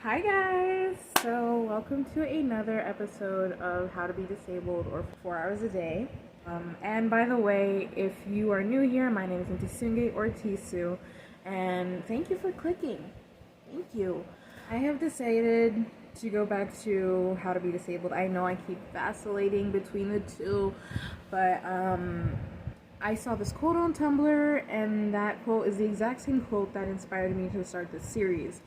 Hi guys! So welcome to another episode of How to Be Disabled or 4 Hours a Day. And by the way, if you are new here, my name is Ntisunge or Tisu, and thank you for clicking. Thank you. I have decided to go back to How to Be Disabled. I know I keep vacillating between the two, but I saw this quote on Tumblr, and that quote is the exact same quote that inspired me to start this series.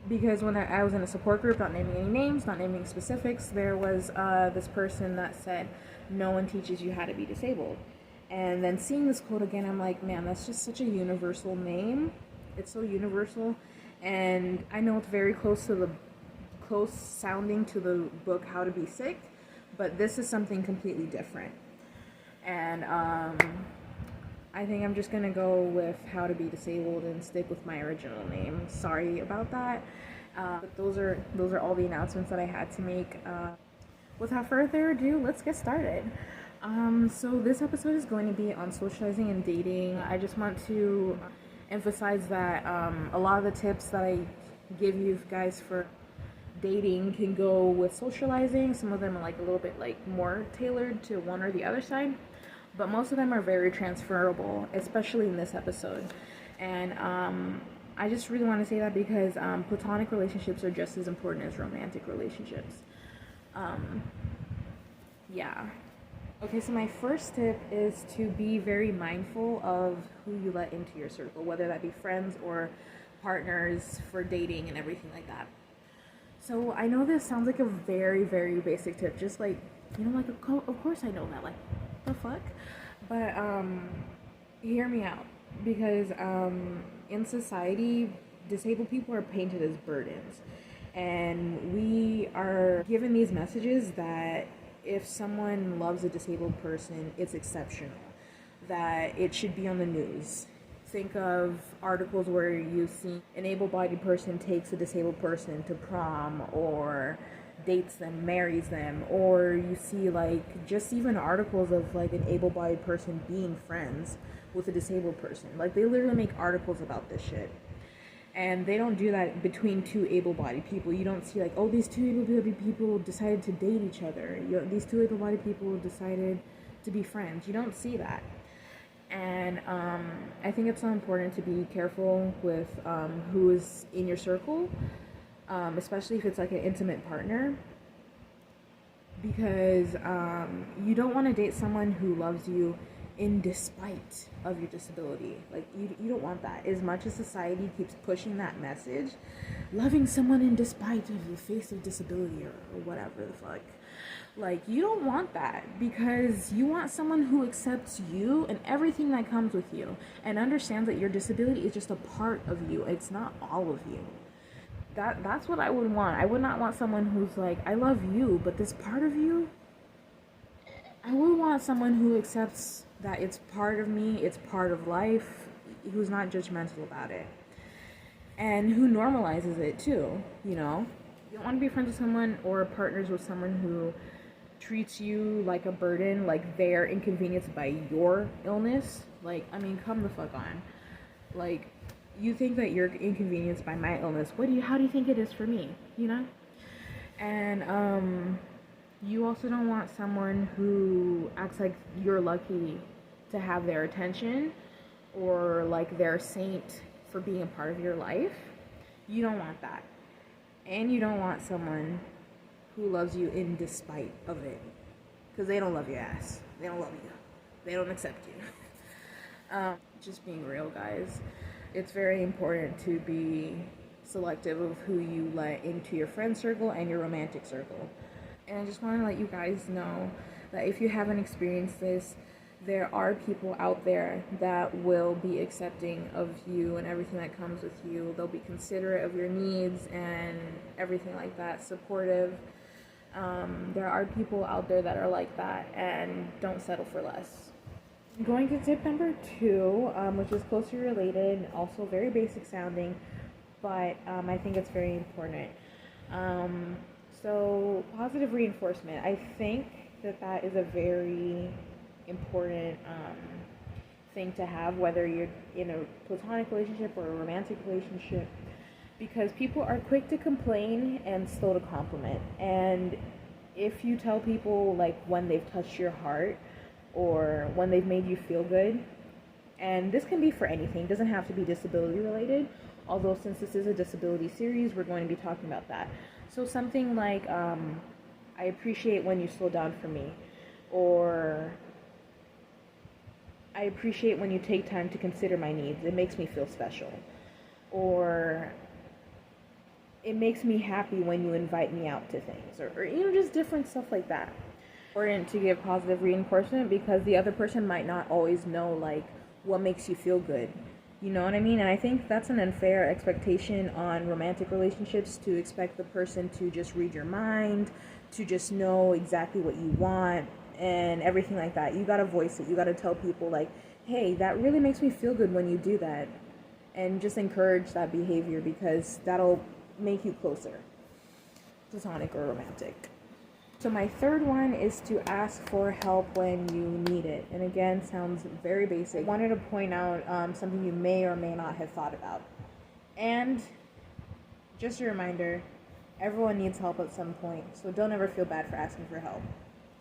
Because when I was in a support group, not naming any names, not naming specifics, there was this person that said, "No one teaches you how to be disabled." And then seeing this quote again, I'm like, man, that's just such a universal name. It's so universal, and I know it's very close sounding to the book How to Be Sick, but this is something completely different. And I think I'm just gonna go with How to Be Disabled and stick with my original name. Sorry about that, but those are all the announcements that I had to make. Without further ado, let's get started. So this episode is going to be on socializing and dating. I just want to emphasize that a lot of the tips that I give you guys for dating can go with socializing. Some of them are like a little bit like more tailored to one or the other side, but most of them are very transferable, especially in this episode. And I just really want to say that because platonic relationships are just as important as romantic relationships. Yeah. Okay, so my first tip is to be very mindful of who you let into your circle, whether that be friends or partners for dating and everything like that. So I know this sounds like a very, very basic tip, just like, like, of course I know that, like, the fuck? But, hear me out, because, in society, disabled people are painted as burdens, and we are given these messages that if someone loves a disabled person, it's exceptional, that it should be on the news. Think of articles where you see an able-bodied person takes a disabled person to prom or dates them, marries them, or you see like just even articles of like an able-bodied person being friends with a disabled person. Like they literally make articles about this shit. And they don't do that between two able-bodied people. You don't see like, oh, these two able-bodied people decided to date each other. These two able-bodied people decided to be friends. You don't see that. And I think it's so important to be careful with who is in your circle, especially if it's like an intimate partner, because you don't want to date someone who loves you in despite of your disability. Like you don't want that. As much as society keeps pushing that message, loving someone in despite of the face of disability or whatever the fuck, like you don't want that, because you want someone who accepts you and everything that comes with you and understands that your disability is just a part of you. It's not all of you. That's what I would want. I would not want someone who's like, I love you, but this part of you, I would want someone who accepts that it's part of me, it's part of life, who's not judgmental about it, and who normalizes it too, You don't want to be friends with someone or partners with someone who treats you like a burden, like they're inconvenienced by your illness. Like, I mean, come the fuck on. Like, you think that you're inconvenienced by my illness. How do you think it is for me? And you also don't want someone who acts like you're lucky to have their attention, or like they're a saint for being a part of your life. You don't want that. And you don't want someone who loves you in despite of it, because they don't love your ass. They don't love you. They don't accept you. Just being real, guys. It's very important to be selective of who you let into your friend circle and your romantic circle. And I just want to let you guys know that if you haven't experienced this, there are people out there that will be accepting of you and everything that comes with you. They'll be considerate of your needs and everything like that, supportive. There are people out there that are like that, and don't settle for less. Going to tip number 2, which is closely related, also very basic sounding, but I think it's very important. So positive reinforcement. I think that is a very important thing to have, whether you're in a platonic relationship or a romantic relationship. because people are quick to complain and slow to compliment. And if you tell people like when they've touched your heart or when they've made you feel good, and this can be for anything, it doesn't have to be disability related, although since this is a disability series, we're going to be talking about that. So something like, I appreciate when you slow down for me, or I appreciate when you take time to consider my needs, it makes me feel special, or it makes me happy when you invite me out to things, or just different stuff like that. Important to give positive reinforcement because the other person might not always know like what makes you feel good. You know what I mean? And I think that's an unfair expectation on romantic relationships, to expect the person to just read your mind, to just know exactly what you want and everything like that. You gotta voice it. You gotta tell people like, hey, that really makes me feel good when you do that. And just encourage that behavior because that'll make you closer, platonic or romantic. So my third one is to ask for help when you need it. And again, sounds very basic. I wanted to point out something you may or may not have thought about. And just a reminder, everyone needs help at some point, so don't ever feel bad for asking for help.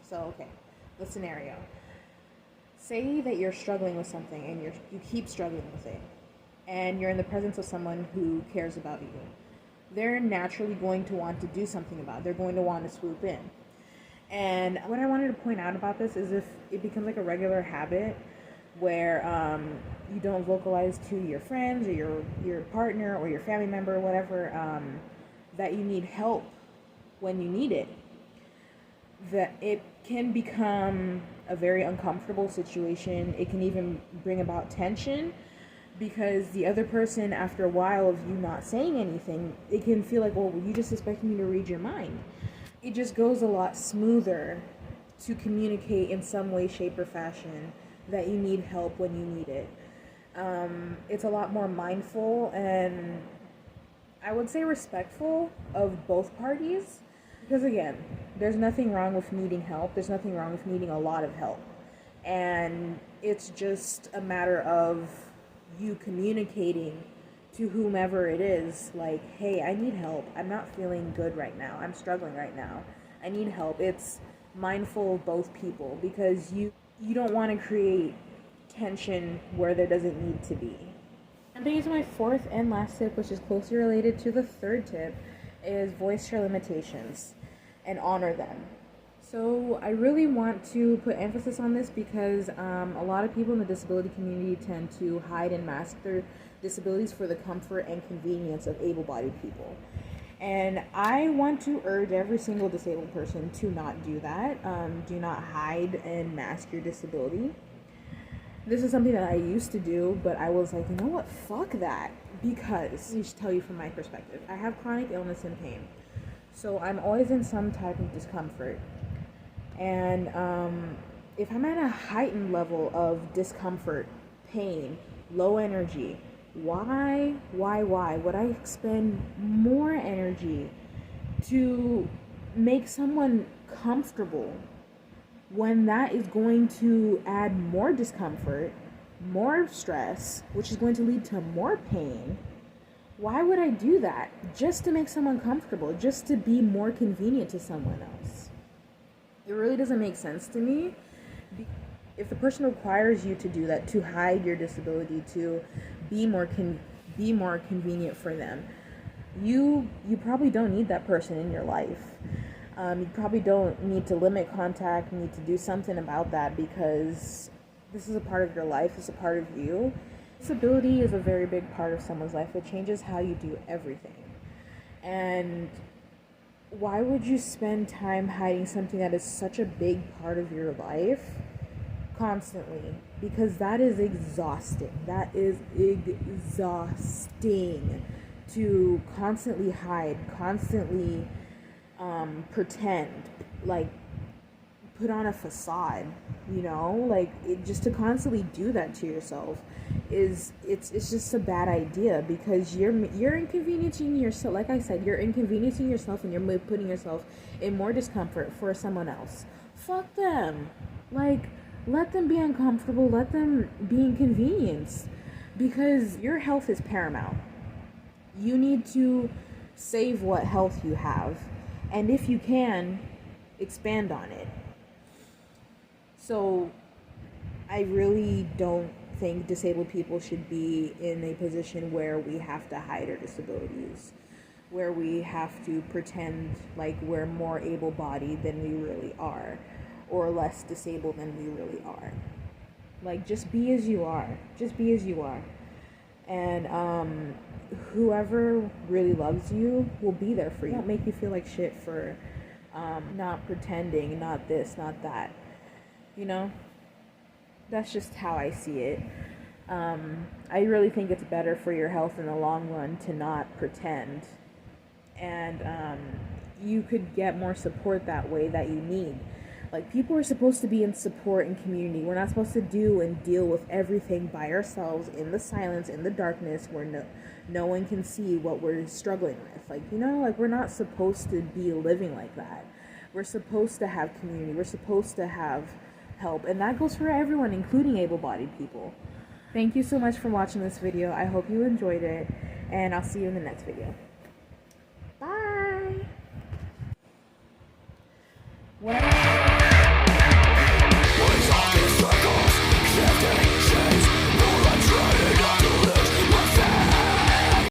So, okay, the scenario. Say that you're struggling with something and you keep struggling with it, and you're in the presence of someone who cares about you. They're naturally going to want to do something about it. They're going to want to swoop in. And what I wanted to point out about this is if it becomes like a regular habit where you don't vocalize to your friends or your partner or your family member or whatever that you need help when you need it, that it can become a very uncomfortable situation. It can even bring about tension because the other person, after a while of you not saying anything, it can feel like, well, you just expect me to read your mind. It just goes a lot smoother to communicate in some way, shape, or fashion that you need help when you need it. It's a lot more mindful and I would say respectful of both parties. Because again, there's nothing wrong with needing help. There's nothing wrong with needing a lot of help. And it's just a matter of you communicating to whomever it is, like, hey, I need help. I'm not feeling good right now. I'm struggling right now. I need help. It's mindful of both people because you don't want to create tension where there doesn't need to be. And brings to my fourth and last tip, which is closely related to the third tip, is voice your limitations and honor them. So I really want to put emphasis on this because a lot of people in the disability community tend to hide and mask their disabilities for the comfort and convenience of able-bodied people. And I want to urge every single disabled person to not do that. Do not hide and mask your disability. This is something that I used to do, but I was like, you know what, fuck that. Because, let me just tell you from my perspective, I have chronic illness and pain. So I'm always in some type of discomfort. And if I'm at a heightened level of discomfort, pain, low energy, why would I expend more energy to make someone comfortable when that is going to add more discomfort, more stress, which is going to lead to more pain? Why would I do that? Just to make someone comfortable, just to be more convenient to someone else. It really doesn't make sense to me. If the person requires you to do that, to hide your disability, to be more convenient for them, you probably don't need that person in your life. You probably don't need to limit contact, need to do something about that because this is a part of your life, it's a part of you. Disability is a very big part of someone's life. It changes how you do everything. And why would you spend time hiding something that is such a big part of your life constantly? Because that is exhausting. That is exhausting to constantly hide, constantly pretend, like put on a facade, you know, like just to constantly do that to yourself it's just a bad idea because you're inconveniencing yourself. Like I said, you're inconveniencing yourself and you're putting yourself in more discomfort for someone else. Fuck them. Like, let them be uncomfortable, let them be inconvenienced because your health is paramount. You need to save what health you have, and if you can, expand on it. So I really don't think disabled people should be in a position where we have to hide our disabilities, where we have to pretend like we're more able-bodied than we really are, or less disabled than we really are. Like, just be as you are. Just be as you are. And whoever really loves you will be there for you. It won't make you feel like shit for not pretending, not this, not that. You know? That's just how I see it. I really think it's better for your health in the long run to not pretend. And you could get more support that way that you need. Like, people are supposed to be in support and community. We're not supposed to do and deal with everything by ourselves in the silence, in the darkness, where no one can see what we're struggling with. Like, you know, like, we're not supposed to be living like that. We're supposed to have community. We're supposed to have help. And that goes for everyone, including able-bodied people. Thank you so much for watching this video. I hope you enjoyed it. And I'll see you in the next video. Bye! What